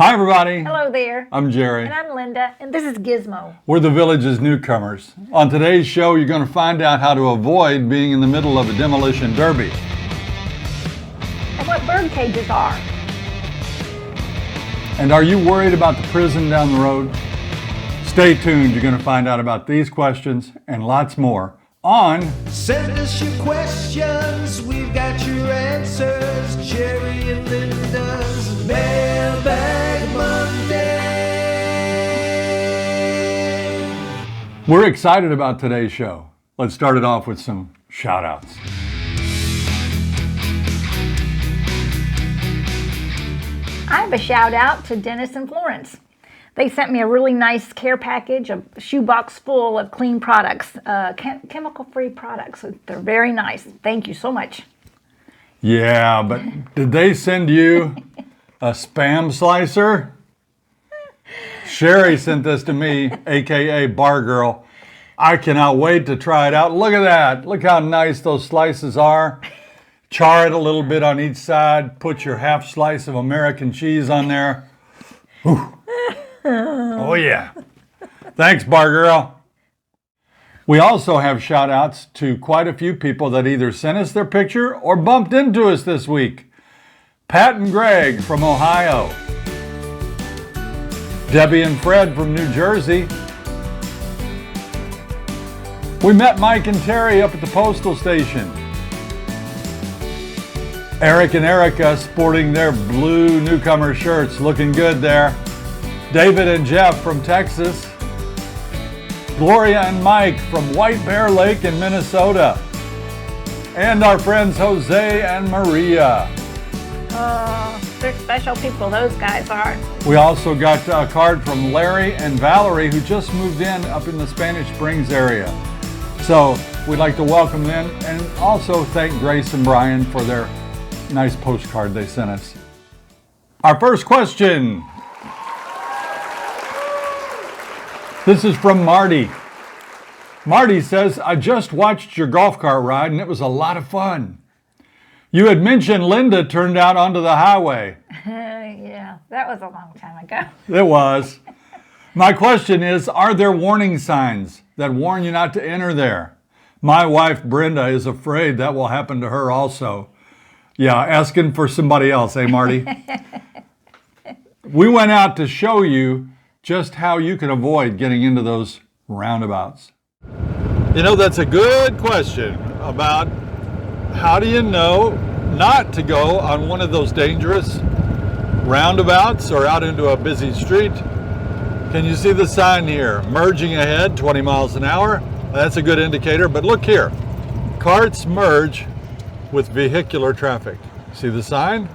Hi everybody. Hello there. I'm Jerry. And I'm Linda, and this is Gizmo. We're the village's newcomers. On today's show, you're going to find out how to avoid being in the middle of a demolition derby. And what bird cages are. And are you worried about the prison down the road? Stay tuned. You're going to find out about these questions and lots more on Send us your questions, we've got your answers. Jerry and Linda's Mailbag Monday. We're excited about today's show. Let's start it off with some shout-outs. I have a shout out to Dennis and Florence. They sent me a really nice care package, a shoebox full of clean products, chemical-free products. They're very nice. Thank you so much. Yeah, but did they send you a spam slicer? Sherry sent this to me, aka Bar Girl. I cannot wait to try it out. Look at that. Look how nice those slices are. Char it a little bit on each side. Put your half slice of American cheese on there. Whew. Oh yeah. Thanks, Bar Girl. We also have shout outs to quite a few people that either sent us their picture or bumped into us this week. Pat and Greg from Ohio. Debbie and Fred from New Jersey. We met Mike and Terry up at the postal station. Eric and Erica sporting their blue newcomer shirts, looking good there. David and Jeff from Texas. Gloria and Mike from White Bear Lake in Minnesota. And our friends Jose and Maria. Oh, they're special people, those guys are. We also got a card from Larry and Valerie, who just moved in up in the Spanish Springs area. So we'd like to welcome them and also thank Grace and Brian for their nice postcard they sent us. Our first question. This is from Marty. Marty says, I just watched your golf cart ride and it was a lot of fun. You had mentioned Linda turned out onto the highway. Yeah, that was a long time ago. It was. My question is, are there warning signs that warn you not to enter there? My wife, Brenda, is afraid that will happen to her also. Yeah, asking for somebody else, eh, Marty? We went out to show you just how you can avoid getting into those roundabouts. You know, that's a good question about how do you know not to go on one of those dangerous roundabouts or out into a busy street. Can you see the sign here? Merging ahead, 20 miles an hour. That's a good indicator, but look here. Carts merge with vehicular traffic. See the sign?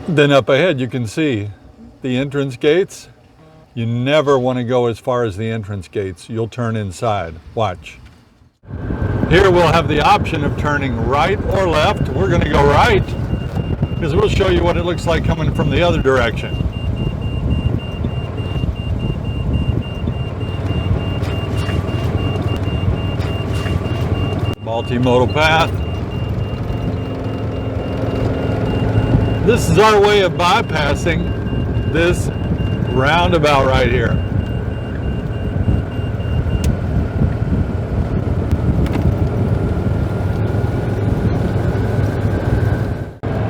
Then up ahead you can see the entrance gates. You never want to go as far as the entrance gates. You'll turn inside. Watch. Here we'll have the option of turning right or left. We're going to go right because we'll show you what it looks like coming from the other direction. Multimodal path. This is our way of bypassing this roundabout right here.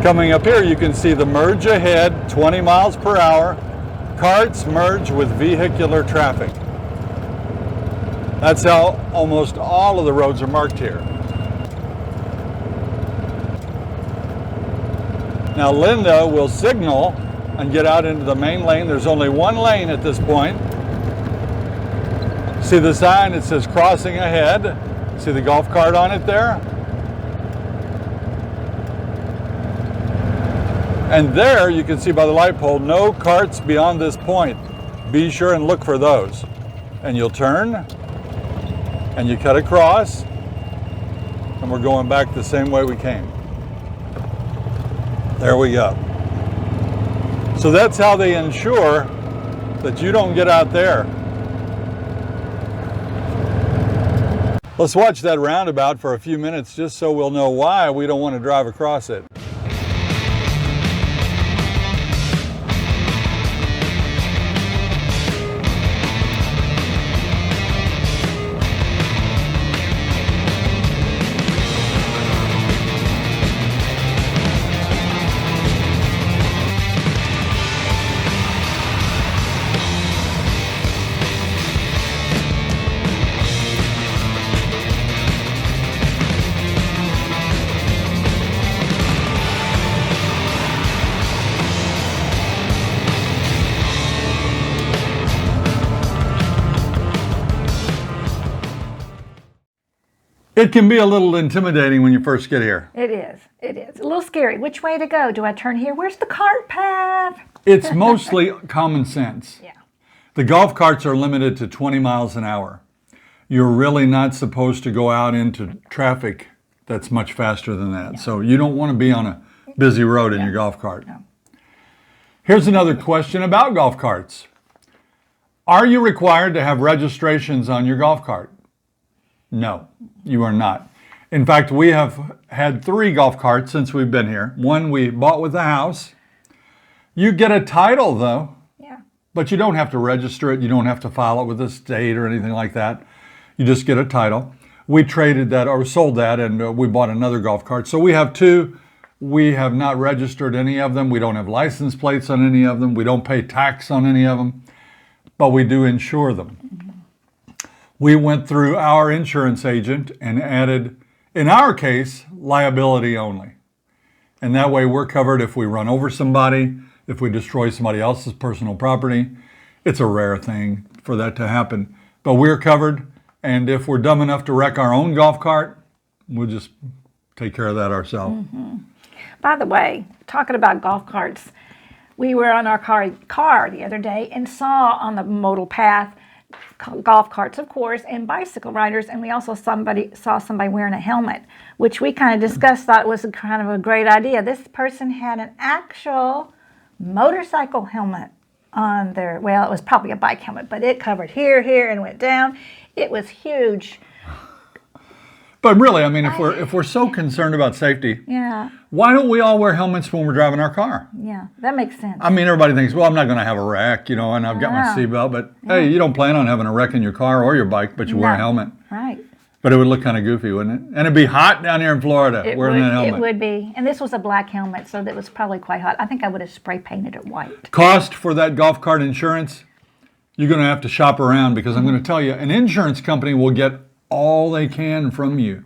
Coming up here, you can see the merge ahead, 20 miles per hour. Carts merge with vehicular traffic. That's how almost all of the roads are marked here. Now Linda will signal and get out into the main lane. There's only one lane at this point. See the sign? It says crossing ahead. See the golf cart on it there? And there you can see by the light pole, no carts beyond this point. Be sure and look for those. And you'll turn and you cut across and we're going back the same way we came. There we go. So that's how they ensure that you don't get out there. Let's watch that roundabout for a few minutes just so we'll know why we don't want to drive across it. It can be a little intimidating when you first get here. It is. It is. A little scary. Which way to go? Do I turn here? Where's the cart path? It's mostly common sense. Yeah. The golf carts are limited to 20 miles an hour. You're really not supposed to go out into traffic that's much faster than that. So you don't want to be on a busy road in your golf cart. No. Here's another question about golf carts. Are you required to have registrations on your golf cart? No, you are not. In fact, we have had 3 golf carts since we've been here. One we bought with the house. You get a title though, but you don't have to register it. You don't have to file it with the state or anything like that. You just get a title. We traded that or sold that, and we bought another golf cart. So we have 2. We have not registered any of them. We don't have license plates on any of them. We don't pay tax on any of them, but we do insure them. We went through our insurance agent and added, in our case, liability only. And that way we're covered if we run over somebody, if we destroy somebody else's personal property. It's a rare thing for that to happen, but we're covered. And if we're dumb enough to wreck our own golf cart, we'll just take care of that ourselves. By the way, talking about golf carts, we were on our car the other day and saw on the modal path golf carts, of course, and bicycle riders, and we also saw somebody wearing a helmet, which we kind of discussed, thought was kind of a great idea. This person had an actual motorcycle helmet on their, well, it was probably a bike helmet, but it covered here, and went down. It was huge. But really, I mean, if we're so concerned about safety, why don't we all wear helmets when we're driving our car? Yeah, that makes sense. I mean, everybody thinks, well, I'm not going to have a wreck, and I've got my seatbelt, but hey, you don't plan on having a wreck in your car or your bike, but you wear a helmet. Right. But it would look kind of goofy, wouldn't it? And it'd be hot down here in Florida wearing that helmet. It would be. And this was a black helmet, so that was probably quite hot. I think I would have spray painted it white. Cost for that golf cart insurance, you're going to have to shop around, because I'm going to tell you, an insurance company will get all they can from you.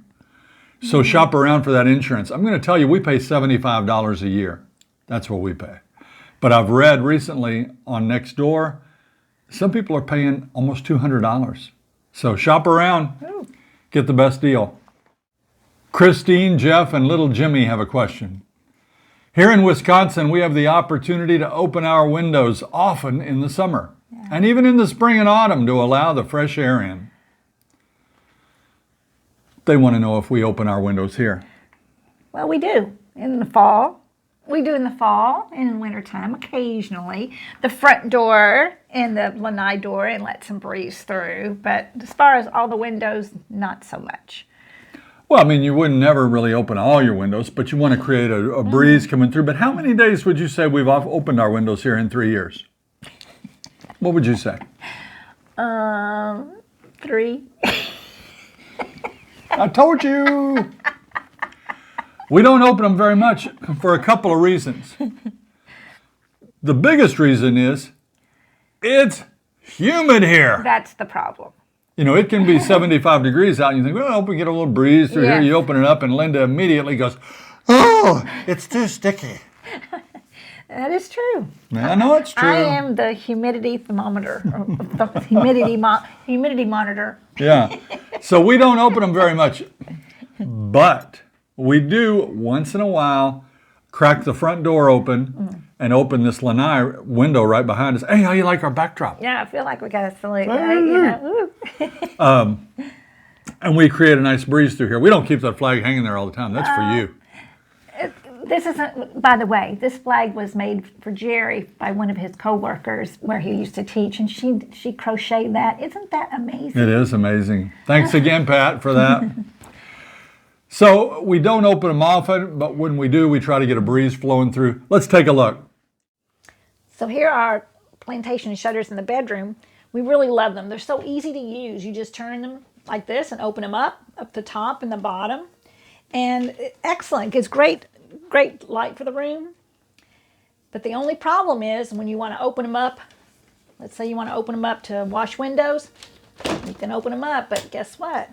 So shop around for that insurance. I'm going to tell you, we pay $75 a year. That's what we pay. But I've read recently on Nextdoor, some people are paying almost $200. So shop around, get the best deal. Christine, Jeff, and little Jimmy have a question. Here in Wisconsin, we have the opportunity to open our windows often in the summer, and even in the spring and autumn, to allow the fresh air in. They want to know if we open our windows here. Well, we do in the fall. We do in the fall and in wintertime occasionally. The front door and the lanai door, and let some breeze through. But as far as all the windows, not so much. Well, I mean, you wouldn't never really open all your windows, but you want to create a breeze coming through. But how many days would you say we've opened our windows here in 3 years? What would you say? 3. I told you. We don't open them very much for a couple of reasons. The biggest reason is it's humid here. That's the problem. It can be 75 degrees out, and you think, well, we get a little breeze through here. You open it up, and Linda immediately goes, oh, it's too sticky. That is true. I know it's true. I am the humidity thermometer, or the humidity monitor. Yeah. So we don't open them very much, but we do once in a while crack the front door open and open this lanai window right behind us. Hey, how you like our backdrop? Yeah, I feel like we got a silly, And we create a nice breeze through here. We don't keep that flag hanging there all the time. That's for you. This isn't, by the way, this flag was made for Jerry by one of his co-workers where he used to teach, and she crocheted that. Isn't that amazing? It is amazing. Thanks again, Pat, for that. So we don't open them often, but when we do, we try to get a breeze flowing through. Let's take a look. So here are plantation shutters in the bedroom. We really love them. They're so easy to use. You just turn them like this and open them up the top and the bottom. And excellent. Gives great light for the room. But the only problem is when you want to open them up, let's say you want to open them up to wash windows, you can open them up, but guess what?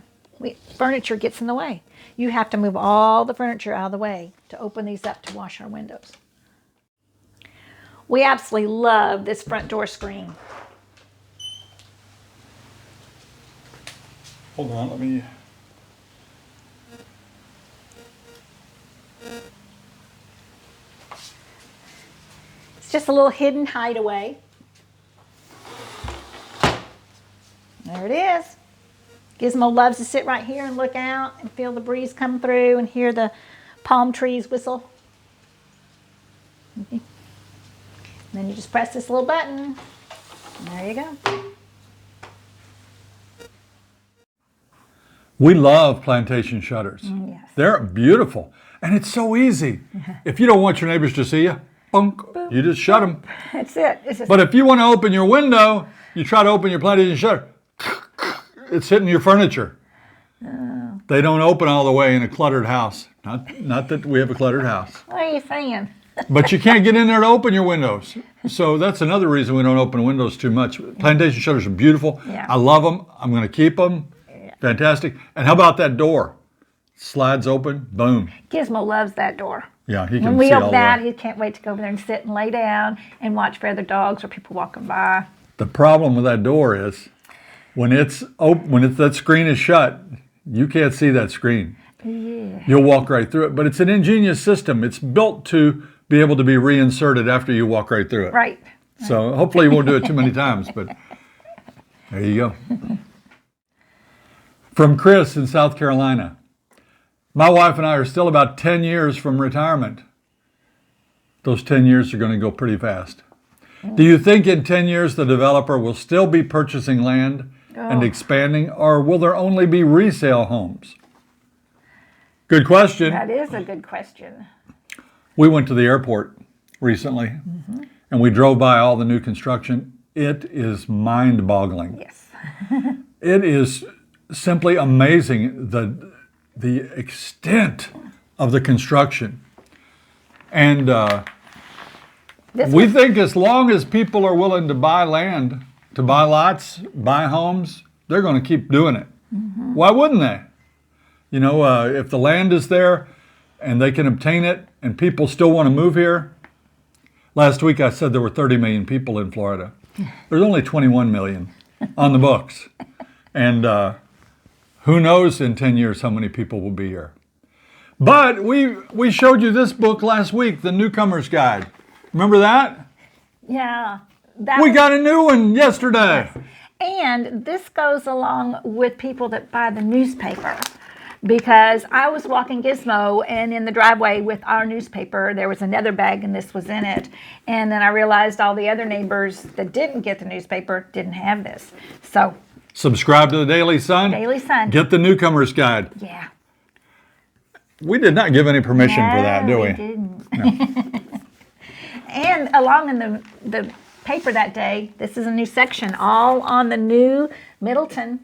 Furniture gets in the way. You have to move all the furniture out of the way to open these up to wash our windows. We absolutely love this front door screen. Hold on, let me just a little hidden hideaway. There it is. Gizmo loves to sit right here and look out and feel the breeze come through and hear the palm trees whistle. And then you just press this little button. And there you go. We love plantation shutters. Yes. They're beautiful. And it's so easy. If you don't want your neighbors to see you, bunk, you just shut them. That's it. It's just, But if you want to open your window, you try to open your plantation shutter, it's hitting your furniture. They don't open all the way in a cluttered house. Not that we have a cluttered house. what are you saying? But you can't get in there to open your windows. So that's another reason we don't open windows too much. Plantation shutters are beautiful. Yeah. I love them. I'm going to keep them. Fantastic. And how about that door? Slides open, boom. Gizmo loves that door. Yeah, he can When we see all open the that, way. he can't wait to go over there and sit and lay down and watch for other dogs or people walking by. The problem with that door is when that screen is shut, you can't see that screen. Yeah. You'll walk right through it. But it's an ingenious system. It's built to be able to be reinserted after you walk right through it. Right. So hopefully you won't do it too many times, but there you go. From Chris in South Carolina. My wife and I are still about 10 years from retirement. Those 10 years are going to go pretty fast. Do you think in 10 years the developer will still be purchasing land and expanding, or will there only be resale homes? Good question. That is a good question. We went to the airport recently and we drove by all the new construction. It is mind-boggling. Yes. It is simply amazing the extent of the construction. And we think as long as people are willing to buy land, to buy lots, buy homes, they're going to keep doing it. Why wouldn't they? You know, if the land is there and they can obtain it and people still want to move here. Last week I said there were 30 million people in Florida. There's only 21 million on the books. And who knows in 10 years how many people will be here. But we showed you this book last week, the Newcomers Guide. Remember that? Yeah. We got a new one yesterday. And this goes along with people that buy the newspaper. Because I was walking Gizmo, and in the driveway with our newspaper, there was another bag and this was in it. And then I realized all the other neighbors that didn't get the newspaper didn't have this. So, Subscribe to the Daily Sun. Daily Sun. Get the Newcomers Guide. Yeah. We did not give any permission for that, do we? We didn't. And along in the paper that day, this is a new section, all on the new Middleton.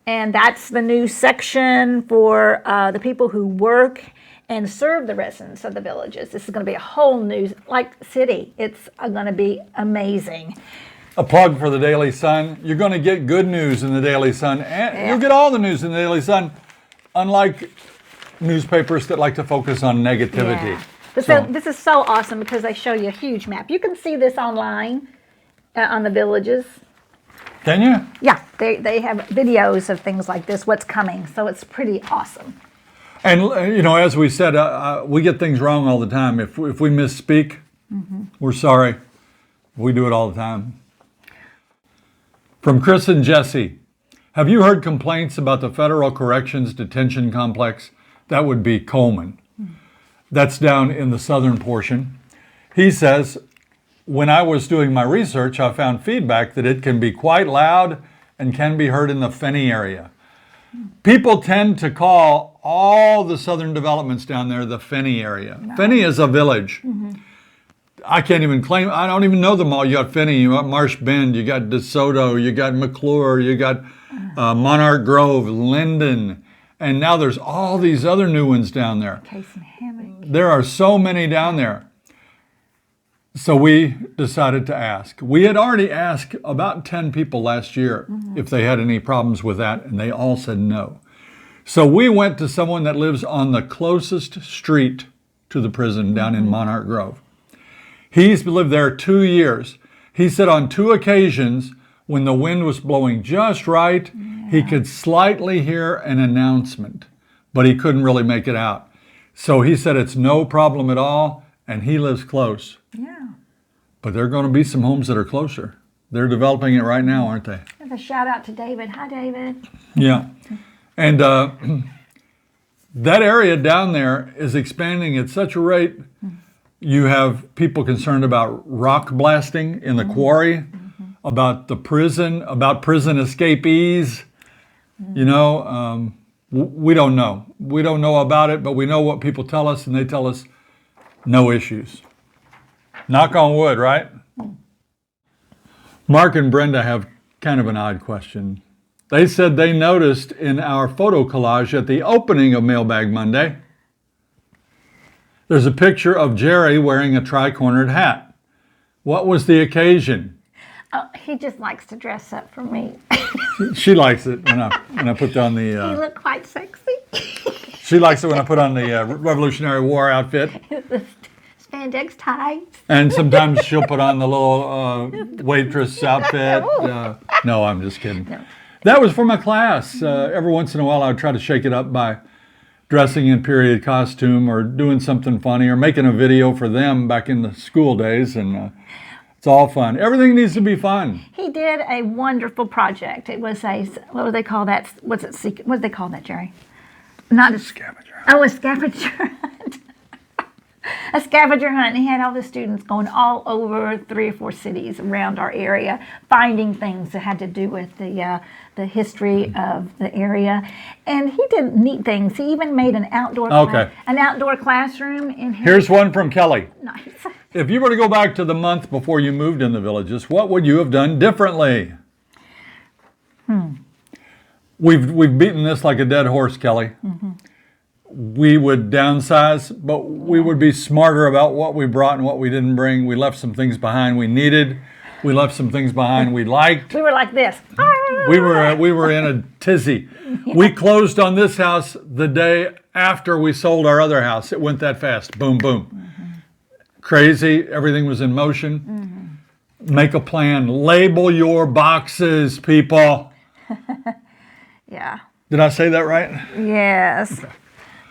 And that's the new section for the people who work and serve the residents of the villages. This is going to be a whole new, city. It's going to be amazing. A plug for the Daily Sun. You're going to get good news in the Daily Sun. And you'll get all the news in the Daily Sun, unlike newspapers that like to focus on negativity. Yeah. This is so awesome because they show you a huge map. You can see this online on the villages. Can you? Yeah, they have videos of things like this, what's coming. So it's pretty awesome. And, you know, as we said, we get things wrong all the time. If we misspeak, we're sorry. We do it all the time. From Chris and Jesse. Have you heard complaints about the Federal Corrections Detention Complex? That would be Coleman. That's down in the southern portion. He says, when I was doing my research, I found feedback that it can be quite loud and can be heard in the Fenny area. People tend to call all the southern developments down there the Fenny area. No. Fenny is a village. I can't even claim, I don't even know them all. You got Fenny, you got Marsh Bend, you got DeSoto, you got McClure, you got Monarch Grove, Linden, and now there's all these other new ones down there. Case and Hammock. There are so many down there. So we decided to ask. We had already asked about 10 people last year if they had any problems with that, and they all said no. So we went to someone that lives on the closest street to the prison down in Monarch Grove. He's lived there 2 years. He said on 2 occasions, when the wind was blowing just right, he could slightly hear an announcement, but he couldn't really make it out. So he said it's no problem at all, and he lives close. Yeah. But there are going to be some homes that are closer. They're developing it right now, aren't they? Have a shout out to David. Hi, David. Yeah. And that area down there is expanding at such a rate. You have people concerned about rock blasting in the quarry, about the prison, about prison escapees. You know, we don't know. We don't know about it, but we know what people tell us, and they tell us no issues. Knock on wood, right? Mark and Brenda have kind of an odd question. They said they noticed in our photo collage at the opening of Mailbag Monday, there's a picture of Jerry wearing a tri-cornered hat. What was the occasion? Oh, he just likes to dress up for me. She likes it when I put on He the. look quite sexy. She likes it when I put on the Revolutionary War outfit, The spandex tights. and sometimes she'll put on the little waitress outfit. No, I'm just kidding. No. That was for my class. Every once in a while, I would try to shake it up by dressing in period costume or doing something funny or making a video for them back in the school days, and it's all fun. Everything needs to be fun. He did a wonderful project. It was a, what do they call that? What do they call that, Jerry? Not a Scavenger. Oh, a scavenger hunt. A scavenger hunt. And he had all the students going all over 3 or 4 cities around our area, finding things that had to do with the history of the area. And he did neat things. He even made an outdoor classroom in here. Here's one from Kelly. Nice. If you were to go back to the month before you moved in the Villages, what would you have done differently? We've beaten this like a dead horse, Kelly. We would downsize, but we would be smarter about what we brought and what we didn't bring. We left some things behind we needed. We left some things behind we liked. We were like this. We were in a tizzy. We closed on this house the day after we sold our other house. It went that fast. Boom, boom. Crazy. Everything was in motion. Make a plan. Label your boxes, people. Yeah. Did I say that right? Yes.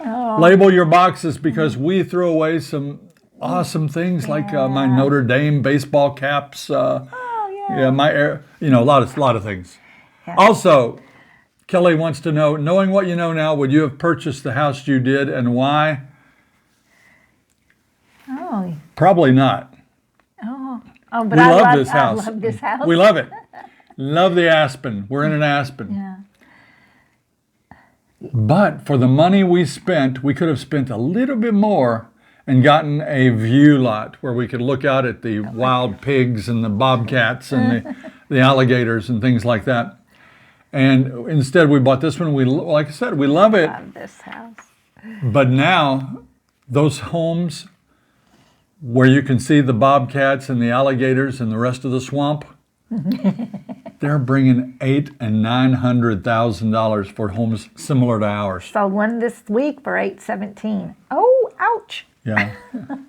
Label your boxes, because we threw away some awesome things like my Notre Dame baseball caps. My a lot of things. Yeah. Also, Kelly wants to know, knowing what you know now, would you have purchased the house you did, and why? Oh. Probably not. Oh, but We I love this house. I love this house. We love it. Love the aspen. We're in an aspen. Yeah. But for the money we spent, we could have spent a little bit more and gotten a view lot where we could look out at the wild pigs and the bobcats and the alligators and things like that. And instead we bought this one. Like I said, we love it. Love this house. But now those homes where you can see the bobcats and the alligators and the rest of the swamp, they're bringing $800,000 and $900,000 for homes similar to ours. Sold one this week for $817. Oh, ouch. Yeah.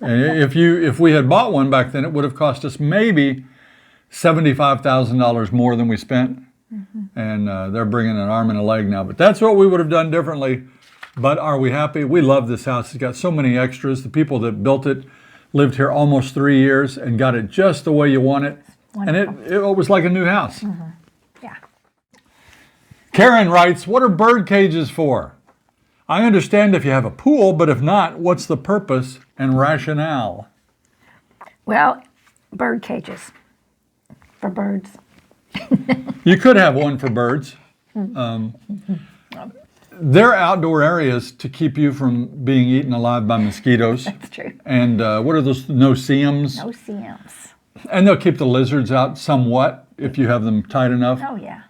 And if we had bought one back then, it would have cost us maybe $75,000 more than we spent. And they're bringing an arm and a leg now. But that's what we would have done differently. But are we happy? We love this house. It's got so many extras. The people that built it lived here almost 3 years and got it just the way you want it. Wonderful. And it was like a new house. Yeah. Karen writes, what are bird cages for? I understand if you have a pool, but if not, what's the purpose and rationale? Well, bird cages for birds. You could have one for birds. They're outdoor areas to keep you from being eaten alive by mosquitoes. That's true. And what are those? No-see-ums? No CMs. And they'll keep the lizards out somewhat if you have them tight enough. Oh, yeah.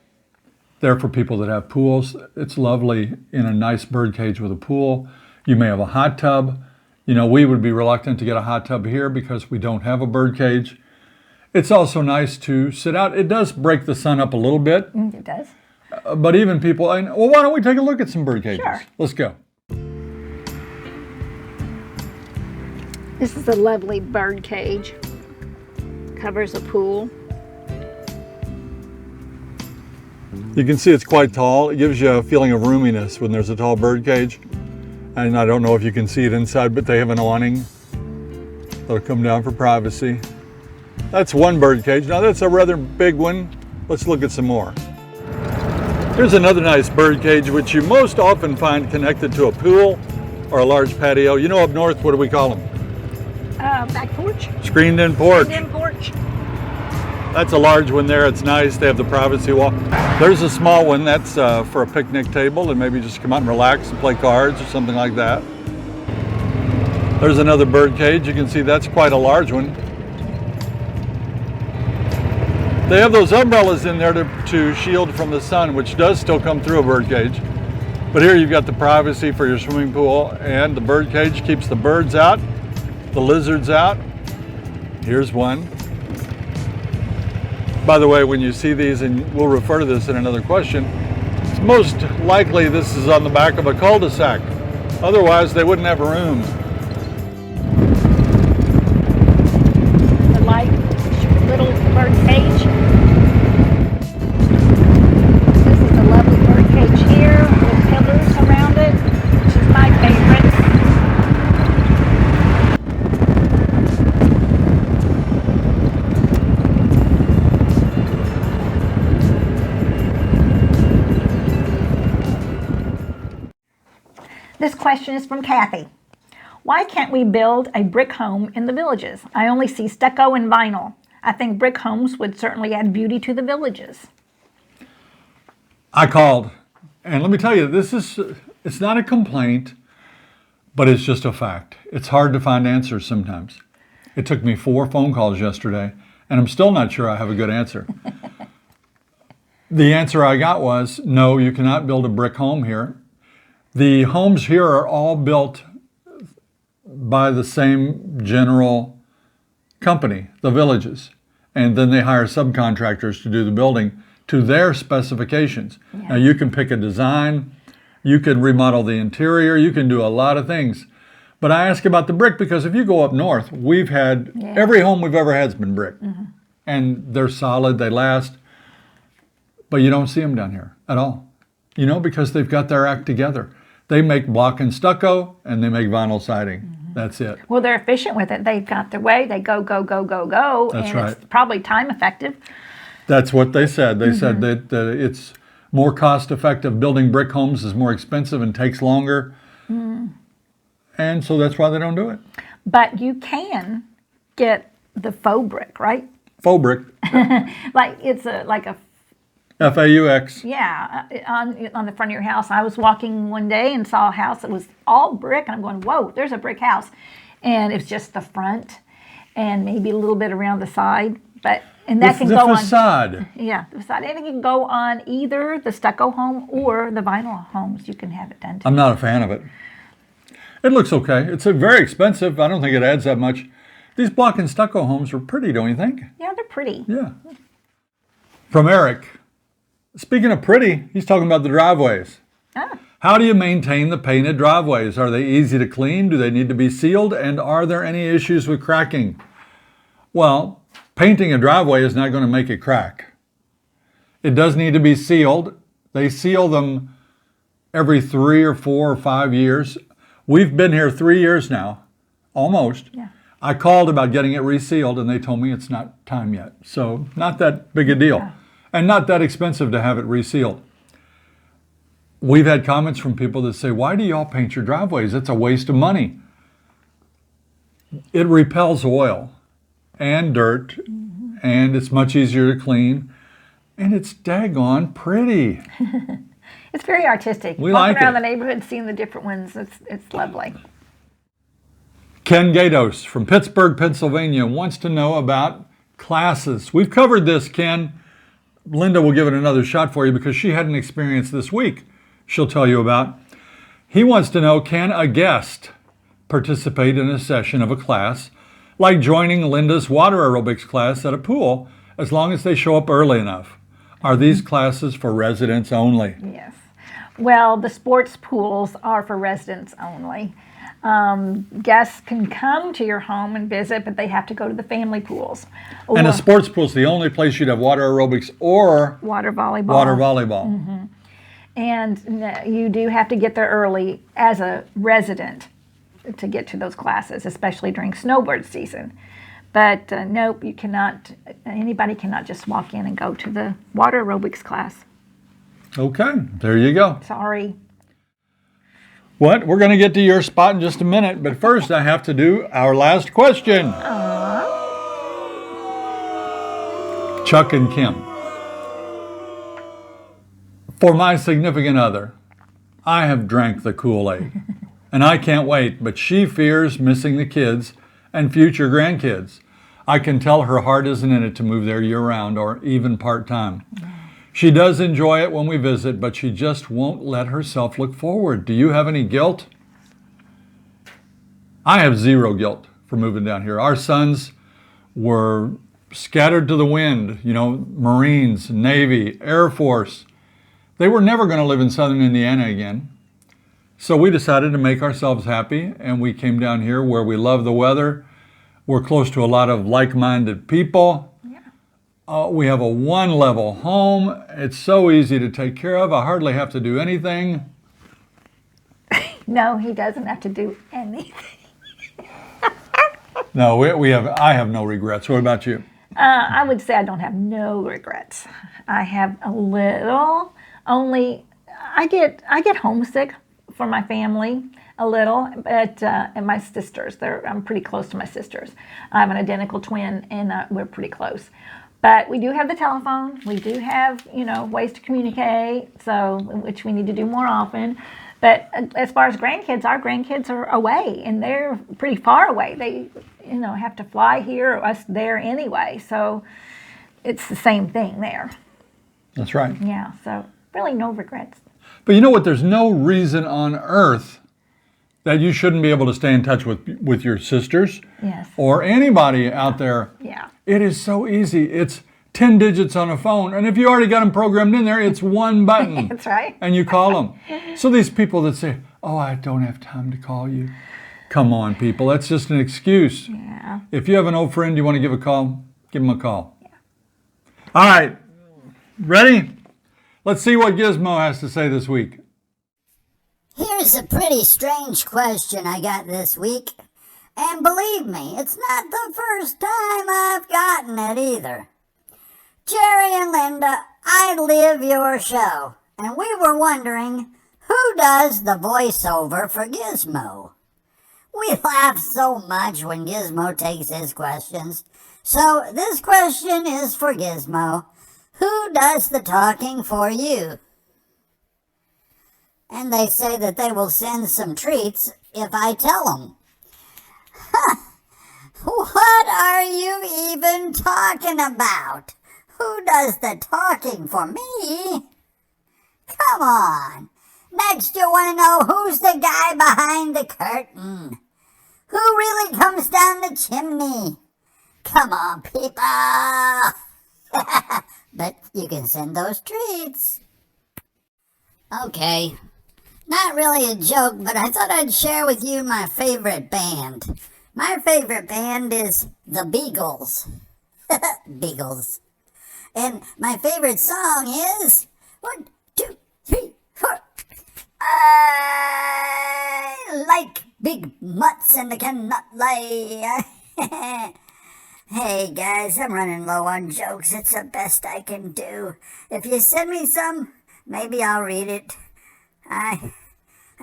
They're for people that have pools. It's lovely in a nice bird cage with a pool. You may have a hot tub. You know, we would be reluctant to get a hot tub here because we don't have a bird cage. It's also nice to sit out. It does break the sun up a little bit. It does. But even people, why don't we take a look at some bird cages? Sure. Let's go. This is a lovely bird cage. Covers a pool. You can see it's quite tall. It gives you a feeling of roominess when there's a tall bird cage. And I don't know if you can see it inside, but they have an awning that'll come down for privacy. That's one bird cage. Now that's a rather big one. Let's look at some more. Here's another nice bird cage, which you most often find connected to a pool or a large patio. You know, up north, what do we call them? Back porch. Screened-in porch. Screened-in porch. That's a large one there. It's nice. They have the privacy wall. There's a small one that's for a picnic table and maybe just come out and relax and play cards or something like that. There's another bird cage. You can see that's quite a large one. They have those umbrellas in there to shield from the sun, which does still come through a bird cage. But here you've got the privacy for your swimming pool, and the bird cage keeps the birds out, the lizards out. Here's one. By the way, when you see these, and we'll refer to this in another question, it's most likely this is on the back of a cul-de-sac. Otherwise, they wouldn't have room. The light little bird cage. This is a lovely bird cage here with pillars around it, which is my favorite. This question is from Kathy. Why can't we build a brick home in the villages? I only see stucco and vinyl. I think brick homes would certainly add beauty to the villages. I called, and let me tell you, it's not a complaint, but it's just a fact. It's hard to find answers sometimes. It took me 4 phone calls yesterday, and I'm still not sure I have a good answer. The answer I got was, no, you cannot build a brick home here. The homes here are all built by the same general company, the villages, and then they hire subcontractors to do the building to their specifications. Yeah. Now you can pick a design, you can remodel the interior, you can do a lot of things. But I ask about the brick because if you go up north, we've had, every home we've ever had has been brick. Mm-hmm. And they're solid, they last, but you don't see them down here at all. You know, because they've got their act together. They make block and stucco and they make vinyl siding. Mm-hmm. That's it. Well, they're efficient with it. They've got their way. They go. That's and right. It's probably time effective. That's what they said. They said that it's more cost effective. Building brick homes is more expensive and takes longer. Mm. And so that's why they don't do it. But you can get the faux brick, right? Faux brick. Like it's like a FAUX. Yeah, on the front of your house. I was walking one day and saw a house that was all brick, and I'm going, whoa, there's a brick house. And it's just the front and maybe a little bit around the side. And that can go on. The facade. Yeah, the facade. And it can go on either the stucco home or the vinyl homes. You can have it done too. I'm not a fan of it. It looks okay. It's very expensive. I don't think it adds that much. These block and stucco homes are pretty, don't you think? Yeah, they're pretty. Yeah. From Eric. Speaking of pretty, he's talking about the driveways. Ah. How do you maintain the painted driveways? Are they easy to clean? Do they need to be sealed? And are there any issues with cracking? Well, painting a driveway is not going to make it crack. It does need to be sealed. They seal them every 3 or 4 or 5 years. We've been here 3 years now, almost. Yeah. I called about getting it resealed and they told me it's not time yet. So not that big a deal. Yeah. And not that expensive to have it resealed. We've had comments from people that say, why do y'all paint your driveways? It's a waste of money. It repels oil and dirt, and it's much easier to clean, and it's daggone pretty. It's very artistic. We Walking like around it. the neighborhood, seeing the different ones, it's lovely. Ken Gatos from Pittsburgh, Pennsylvania wants to know about classes. We've covered this, Ken. Linda will give it another shot for you because she had an experience this week she'll tell you about. He wants to know, can a guest participate in a session of a class like joining Linda's water aerobics class at a pool as long as they show up early enough? Are these classes for residents only? Yes. Well, the sports pools are for residents only. Guests can come to your home and visit, but they have to go to the family pools. And a sports pool is the only place you'd have water aerobics or water volleyball. Water volleyball. Mm-hmm. And you do have to get there early as a resident to get to those classes, especially during snowbird season. But nope, you cannot, anybody cannot just walk in and go to the water aerobics class. Okay, there you go. Sorry. What? We're going to get to your spot in just a minute, but first I have to do our last question. Chuck and Kim. For my significant other, I have drank the Kool-Aid, and I can't wait, but she fears missing the kids and future grandkids. I can tell her heart isn't in it to move there year-round or even part-time. She does enjoy it when we visit, but she just won't let herself look forward. Do you have any guilt? I have zero guilt for moving down here. Our sons were scattered to the wind, Marines, Navy, Air Force. They were never going to live in southern Indiana again. So we decided to make ourselves happy, and we came down here where we love the weather. We're close to a lot of like-minded people. Yeah. We have a one-level home. It's so easy to take care of. I hardly have to do anything. No, he doesn't have to do anything. No, I have no regrets. What about you? I would say I don't have no regrets. I have a little, only I get homesick for my family a little, but and my sisters, I'm pretty close to my sisters. I have an identical twin, and we're pretty close. But we do have the telephone. We do have, ways to communicate, which we need to do more often. But as far as grandkids, our grandkids are away, and they're pretty far away. They, have to fly here or us there anyway. So it's the same thing there. That's right. Yeah, so really no regrets. But you know what? There's no reason on earth that you shouldn't be able to stay in touch with your sisters. Yes. Or anybody out there. Yeah. It is so easy. It's 10 digits on a phone. And if you already got them programmed in there, it's one button. That's right. And you call them. So these people that say, oh, I don't have time to call you. Come on, people. That's just an excuse. Yeah. If you have an old friend you want to give a call, give them a call. Yeah. All right. Ready? Let's see what Gizmo has to say this week. Here's a pretty strange question I got this week. And believe me, it's not the first time I've gotten it either. Jerry and Linda, I live your show, and we were wondering, who does the voiceover for Gizmo? We laugh so much when Gizmo takes his questions. So this question is for Gizmo. Who does the talking for you? And they say that they will send some treats if I tell them. What are you even talking about? Who does the talking for me? Come on. Next you want to know who's the guy behind the curtain. Who really comes down the chimney? Come on, people. But you can send those treats. Okay. Not really a joke, but I thought I'd share with you my favorite band. My favorite band is the Beagles. Beagles. And my favorite song is 1, 2, 3, 4. I like big mutts and I cannot lie. Hey guys, I'm running low on jokes. It's the best I can do. If you send me some, maybe I'll read it. I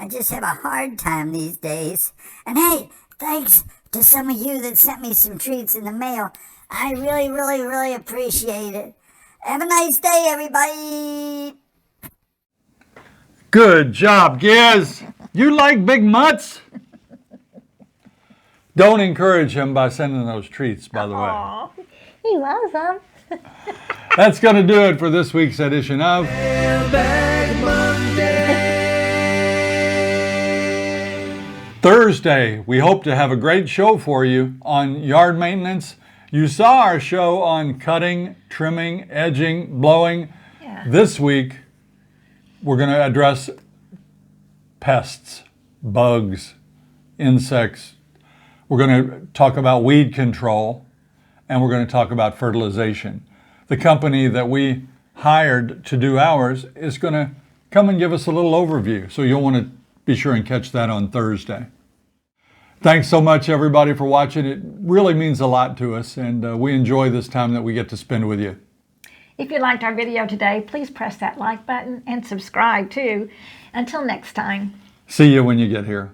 just have a hard time these days. And hey, thanks to some of you that sent me some treats in the mail. I really, really, really appreciate it. Have a nice day, everybody. Good job, Giz. You like big mutts? Don't encourage him by sending those treats, by the way. Aw, he loves them. That's going to do it for this week's edition of Mailbag Monday. Thursday. We hope to have a great show for you on yard maintenance. You saw our show on cutting, trimming, edging, blowing. Yeah. This week, we're going to address pests, bugs, insects. We're going to talk about weed control, and we're going to talk about fertilization. The company that we hired to do ours is going to come and give us a little overview, so you'll want to be sure and catch that on Thursday. Thanks so much, everybody, for watching. It really means a lot to us, and we enjoy this time that we get to spend with you. If you liked our video today, please press that like button and subscribe too. Until next time. See you when you get here.